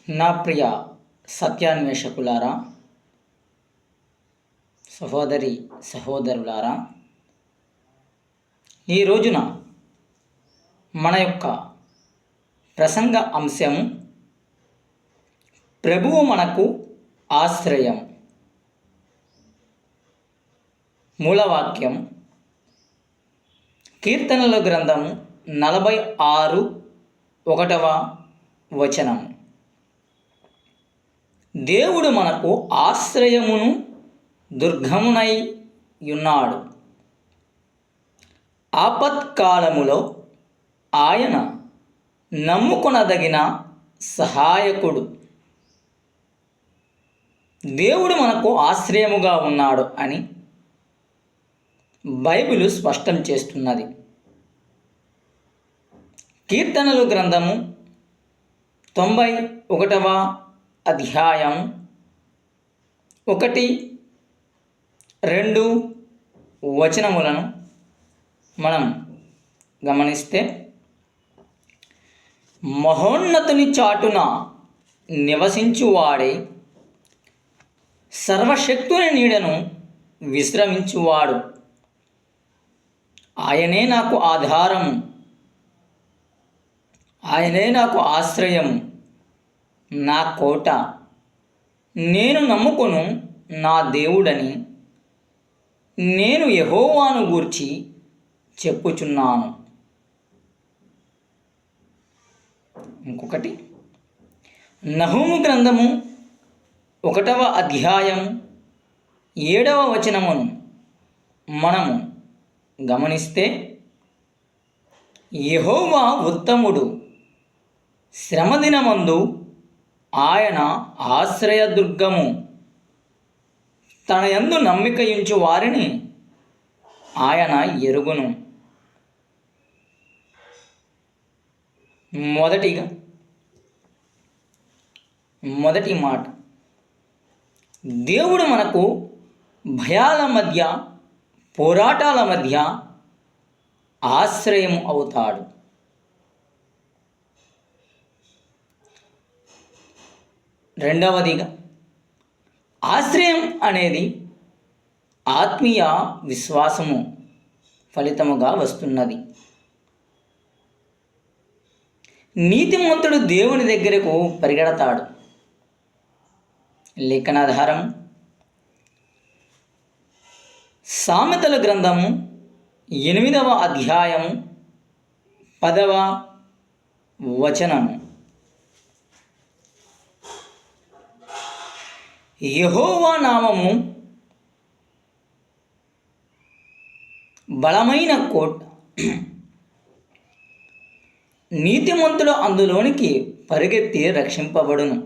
నా ప్రియ సత్యాన్వేషకులారా, సహోదరి సహోదరులారా, ఈ రోజున మన యొక్క ప్రసంగ అంశము ప్రభువు మనకు ఆశ్రయం. మూలవాక్యం కీర్తనల గ్రంథము 46:1 వచనం. దేవుడు మనకు ఆశ్రయమును దుర్గమునై ఉన్నాడు. ఆపత్కాలములో ఆయన నమ్ముకొనదగిన సహాయకుడు. దేవుడు మనకు ఆశ్రయముగా ఉన్నాడు అని బైబిలు స్పష్టం చేస్తున్నది. కీర్తనలు గ్రంథము 91వ అధ్యాయం 1-2 వచనములను మనం గమనిస్తే, మహోన్నతుని చాటున నివసించువాడే, సర్వశక్తుని నీడను విశ్రమించువాడు. ఆయనే నాకు ఆధారము, ఆయనే నాకు ఆశ్రయము, నా కోట, నేను నమ్ముకొను నా దేవుడని నేను యెహోవాను గూర్చి చెప్పుచున్నాను. ఇంకొకటి, నహూము గ్రంథము 1వ అధ్యాయం 7వ వచనమును మనము గమనిస్తే, యెహోవా ఉత్తముడు, శ్రమదినమందు ఆయన ఆశ్రయదుర్గము, తన యందు నమ్మికయుంచు వారిని ఆయన ఎరుగును. మొదటి మాట, దేవుడు మనకు భయాల మధ్య, పోరాటాల మధ్య ఆశ్రయం అవుతాడు. రెండవదిగా, ఆశ్రయం అనేది ఆత్మీయ విశ్వాసము ఫలితముగా వస్తున్నది. నీతిమంతుడు దేవుని దగ్గరకు పరిగెడతాడు. లేఖనాధారం సామెతల గ్రంథము 8వ అధ్యాయము 10వ వచనము. యెహోవా నామము బలమైన కోట, నీతిమంతుడు అందులోనికి పరిగెత్తి రక్షింపబడును.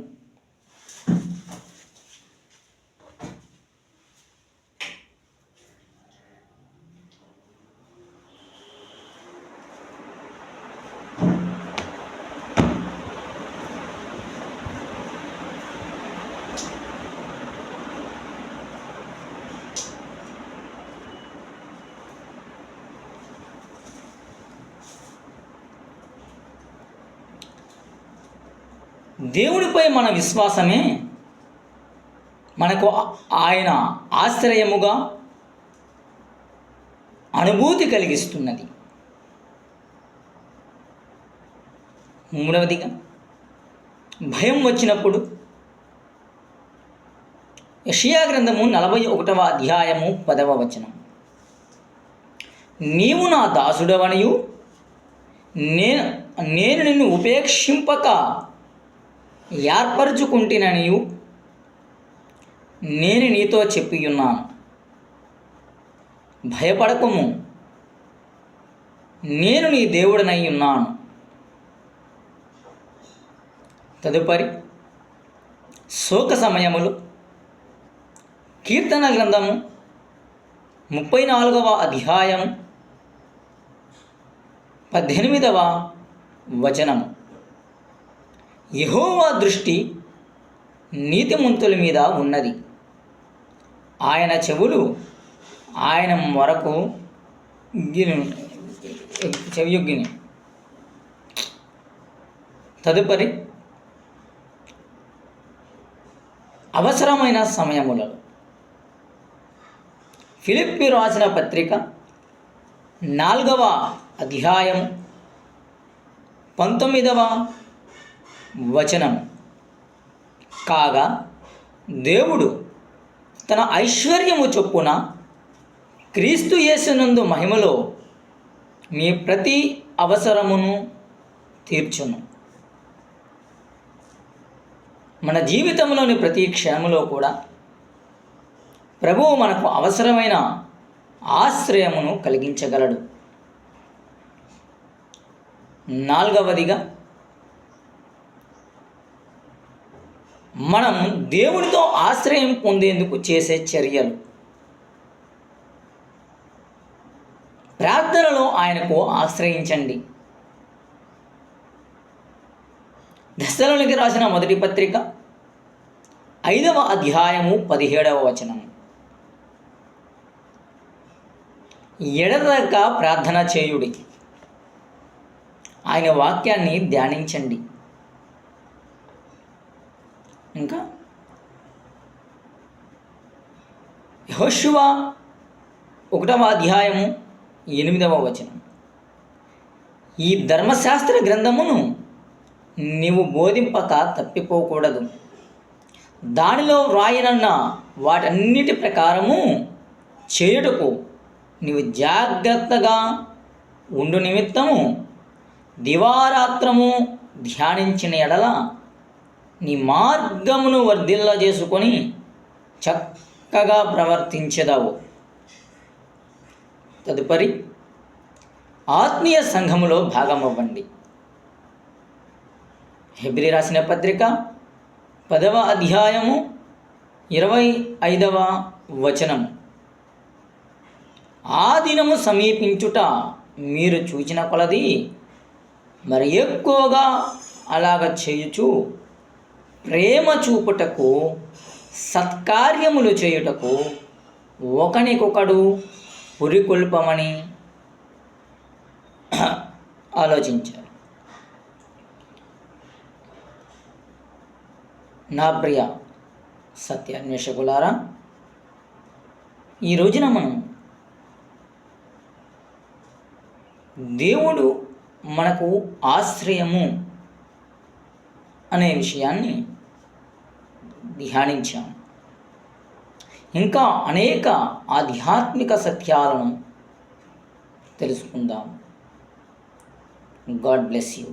దేవునిపై మన విశ్వాసమే మనకు ఆయన ఆశ్రయముగా అనుభూతి కలిగిస్తున్నది. మూడవదిగా, భయం వచ్చినప్పుడు యెషయా గ్రంథము 41వ అధ్యాయము 10వ వచనం. నీవు నా దాసుడవనియు, నేను నిన్ను ఉపేక్షింపక ఏర్పరచుకుంటుననియు నేను నీతో చెప్పియున్నాను. భయపడకుము, నేను నీ దేవుడనై ఉన్నాను. తదుపరి, శోక సమయములు కీర్తన గ్రంథము 34వ అధ్యాయం 18వ వచనము. యెహోవా దృష్టి నీతిమంతుల మీద ఉన్నది, ఆయన చెవులు ఆయన మొరకు చెవియొగ్గిని. తదుపరి, అవసరమైన సమయములలో ఫిలిప్పీ రాసిన పత్రిక 4వ అధ్యాయం 19వ వచనం. కాగా దేవుడు తన ఐశ్వర్యము చొప్పున క్రీస్తు యేసునందు మహిమలో మీ ప్రతి అవసరమును తీర్చును. మన జీవితంలోని ప్రతి క్షణంలో కూడా ప్రభువు మనకు అవసరమైన ఆశ్రయమును కలిగించగలడు. 4వదిగా మనం దేవునితో ఆశ్రయం పొందేందుకు చేసే చర్యలు. ప్రార్థనలో ఆయనకు ఆశ్రయించండి. దశలోనికి రాసిన మొదటి పత్రిక 5వ అధ్యాయము 17వ వచనం. ఎడతెగక ప్రార్థన చేయుడి, ఆయన వాక్యాన్ని ధ్యానించండి. ఇంకా యెహోషువ 1వ అధ్యాయము 8వ వచనం. ఈ ధర్మశాస్త్ర గ్రంథమును నీవు బోధింపక తప్పిపోకూడదు, దానిలో వ్రాయనన్న వాటన్నిటి ప్రకారము చేయుటకు నీవు జాగ్రత్తగా ఉండు నిమిత్తము దివారాత్రము ధ్యానించిన ఎడల నీ మార్గమును వర్ధిల్లజేసుకొని చక్కగా ప్రవర్తించెదవు. తదుపరి ఆత్మీయ సంఘములో భాగమవ్వండి. హెబ్రీ రాసిన పత్రిక 10వ అధ్యాయము 25వ వచనం. ఆ దినము సమీపించుట మీరు చూచిన కొలది మరి ఎక్కువగా అలాగ చేయుచు ప్రేమ చూపుటకు, సత్కార్యములు చేయుటకు ఒకనికొకడు పురికొల్పమని ఆలోచించారు. నా ప్రియ సత్యాన్వేషకులారా, ఈ రోజున మనం దేవుడు మనకు ఆశ్రయము అనే విషయాన్ని ధ్యానించాం. ఇంకా అనేక ఆధ్యాత్మిక సత్యాలను తెలుసుకుందాం. God bless you.